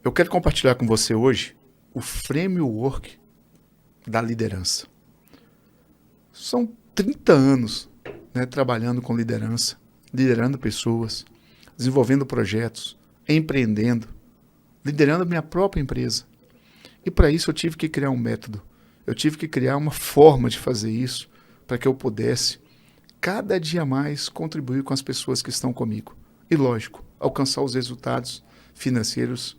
Eu quero compartilhar com você hoje o framework da liderança. São 30 anos, né, trabalhando com liderança, liderando pessoas, desenvolvendo projetos, empreendendo, liderando a minha própria empresa. E para isso eu tive que criar um método. Eu tive que criar uma forma de fazer isso para que eu pudesse cada dia mais contribuir com as pessoas que estão comigo. E lógico, alcançar os resultados financeiros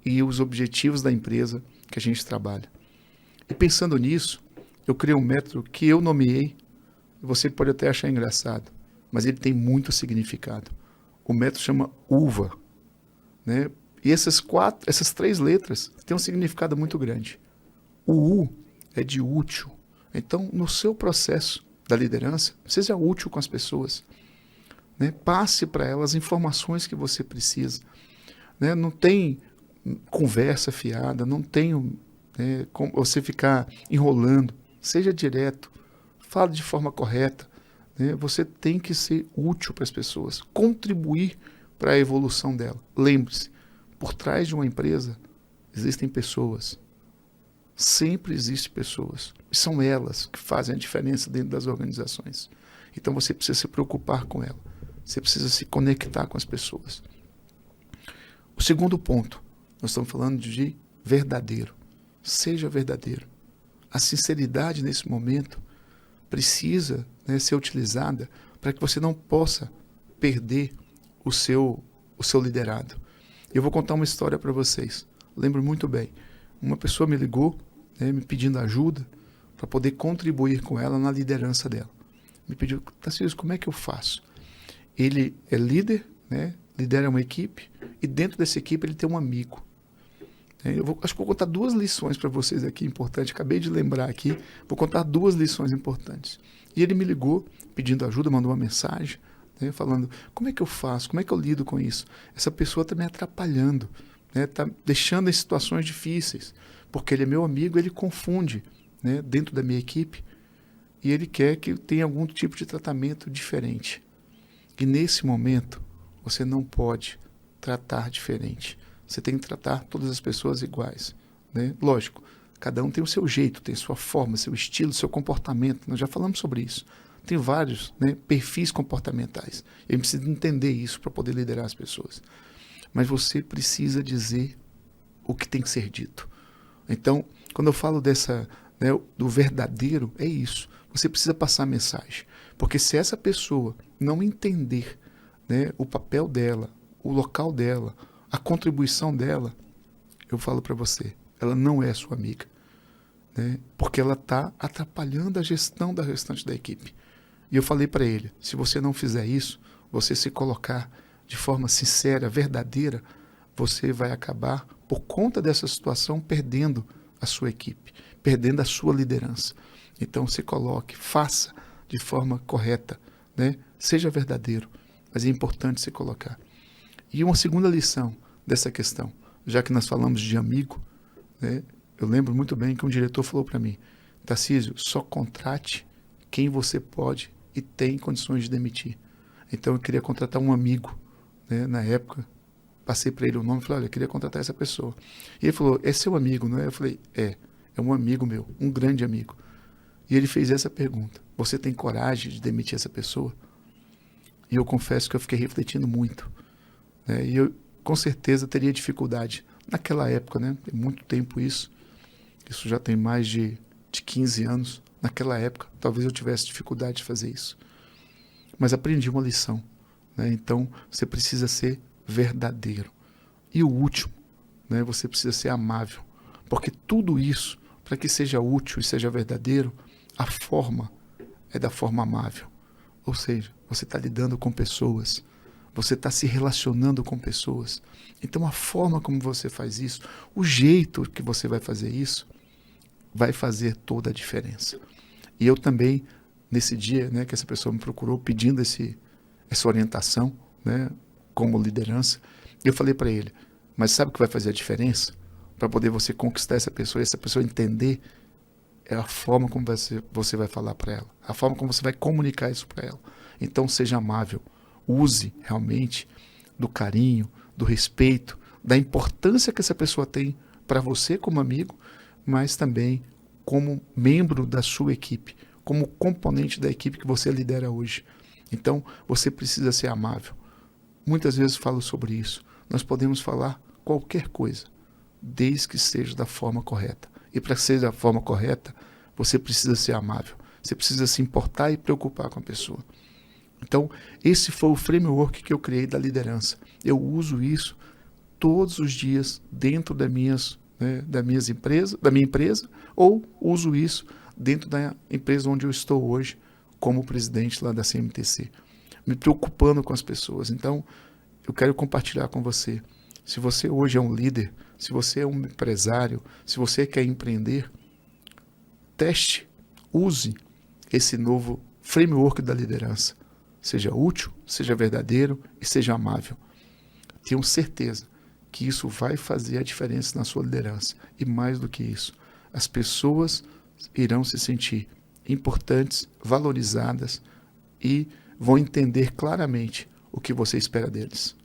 e os objetivos da empresa que a gente trabalha. E pensando nisso, eu criei um método que eu nomeei, você pode até achar engraçado, mas ele tem muito significado. O método chama UVA, né? E essas 3 letras têm um significado muito grande. O U é de útil. Então, no seu processo da liderança, seja útil com as pessoas, né? Passe para elas as informações que você precisa, né? Não tem conversa fiada, não tem, né, como você ficar enrolando. Seja direto, fale de forma correta, né? Você tem que ser útil para as pessoas, contribuir para a evolução dela. Lembre-se, por trás de uma empresa existem pessoas. Sempre existem pessoas. E são elas que fazem a diferença dentro das organizações. Então você precisa se preocupar com ela. Você precisa se conectar com as pessoas. O segundo ponto, nós estamos falando de verdadeiro. Seja verdadeiro. A sinceridade nesse momento precisa, né, ser utilizada para que você não possa perder o seu liderado. Eu vou contar uma história para vocês. Lembro muito bem. Uma pessoa me ligou, né, me pedindo ajuda para poder contribuir com ela na liderança dela. Me pediu, Tarcísio, como é que eu faço? Ele é líder, né, lidera uma equipe e dentro dessa equipe ele tem um amigo. Acho que vou contar 2 lições para vocês aqui importantes. Acabei de lembrar aqui. Vou contar 2 lições importantes. E ele me ligou pedindo ajuda, mandou uma mensagem, né, falando, como é que eu faço? Como é que eu lido com isso? Essa pessoa está me atrapalhando, né, está deixando em situações difíceis, porque ele é meu amigo, ele confunde, né, dentro da minha equipe e ele quer que eu tenha algum tipo de tratamento diferente. E nesse momento, você não pode tratar diferente. Você tem que tratar todas as pessoas iguais, né? Lógico, cada um tem o seu jeito, tem sua forma, seu estilo, seu comportamento. Nós já falamos sobre isso. Tem vários, né, perfis comportamentais. Eu preciso entender isso para poder liderar as pessoas. Mas você precisa dizer o que tem que ser dito. Então, quando eu falo né, do verdadeiro, é isso. Você precisa passar a mensagem. Porque se essa pessoa não entender, né, o papel dela, o local dela, a contribuição dela, eu falo para você, ela não é sua amiga, né? Porque ela está atrapalhando a gestão da restante da equipe. E eu falei para ele, se você não fizer isso, você se colocar de forma sincera, verdadeira, você vai acabar, por conta dessa situação, perdendo a sua equipe, perdendo a sua liderança. Então se coloque, faça de forma correta, né? Seja verdadeiro, mas é importante se colocar. E uma segunda lição dessa questão, já que nós falamos de amigo, né, eu lembro muito bem que um diretor falou para mim, Tarcísio, só contrate quem você pode e tem condições de demitir. Então eu queria contratar um amigo, né, na época, passei para ele o nome e falei, olha, eu queria contratar essa pessoa. E ele falou, é seu amigo, não é? Eu falei, é um amigo meu, um grande amigo. E ele fez essa pergunta, você tem coragem de demitir essa pessoa? E eu confesso que eu fiquei refletindo muito, né? E eu com certeza teria dificuldade naquela época, né? Tem muito tempo isso já tem mais de 15 anos. Naquela época talvez eu tivesse dificuldade de fazer isso, mas aprendi uma lição, né? Então você precisa ser verdadeiro. E o último, né? Você precisa ser amável, porque tudo isso, para que seja útil e seja verdadeiro, a forma é da forma amável, ou seja, você está lidando com pessoas, você está se relacionando com pessoas. Então a forma como você faz isso, o jeito que você vai fazer isso, vai fazer toda a diferença. E eu também, nesse dia, né, que essa pessoa me procurou pedindo essa orientação, né, como liderança, eu falei para ele, mas sabe o que vai fazer a diferença? Para poder você conquistar essa pessoa e essa pessoa entender, é a forma como você vai falar para ela, a forma como você vai comunicar isso para ela. Então seja amável, use realmente do carinho, do respeito, da importância que essa pessoa tem para você como amigo, mas também como membro da sua equipe, como componente da equipe que você lidera hoje. Então, você precisa ser amável. Muitas vezes falo sobre isso. Nós podemos falar qualquer coisa, desde que seja da forma correta. E para ser da forma correta, você precisa ser amável. Você precisa se importar e preocupar com a pessoa. Então, esse foi o framework que eu criei da liderança. Eu uso isso todos os dias dentro da minha empresa, ou uso isso dentro da empresa onde eu estou hoje, como presidente lá da CMTC, me preocupando com as pessoas. Então, eu quero compartilhar com você. Se você hoje é um líder, se você é um empresário, se você quer empreender, teste, use esse novo framework da liderança. Seja útil, seja verdadeiro e seja amável. Tenho certeza que isso vai fazer a diferença na sua liderança. E mais do que isso, as pessoas irão se sentir importantes, valorizadas e vão entender claramente o que você espera deles.